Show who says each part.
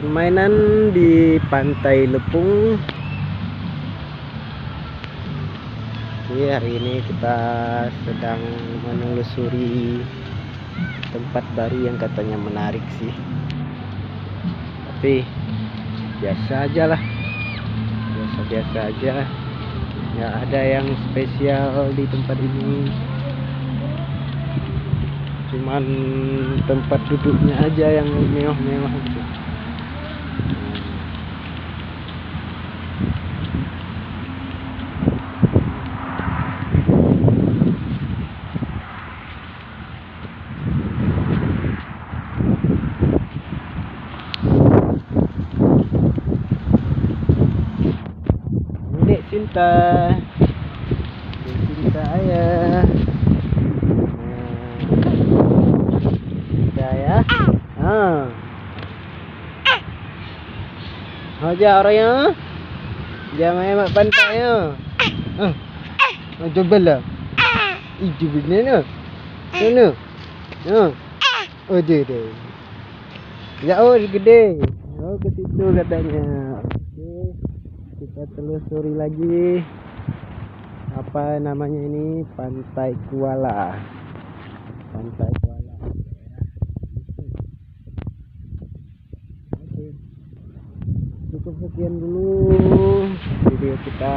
Speaker 1: permainan di Pantai Lepung. Jadi hari ini kita sedang menelusuri tempat baru yang katanya menarik sih, tapi biasa aja lah, biasa-biasa aja, nggak ada yang spesial di tempat ini, cuman tempat duduknya aja yang mewah-mewah gitu. Dek Sinta, Dek Sinta ayah, Sinta ya. Aja orangnya, jangan mak pantai ya. Coba lah. Itu benar no. Oh deh. Jauh gede. Oh ke situ katanya. Oke, kita telusuri lagi. Apa namanya ini? Pantai Kuala. Pantai Kuala. Oke. Cukup sekian dulu video kita.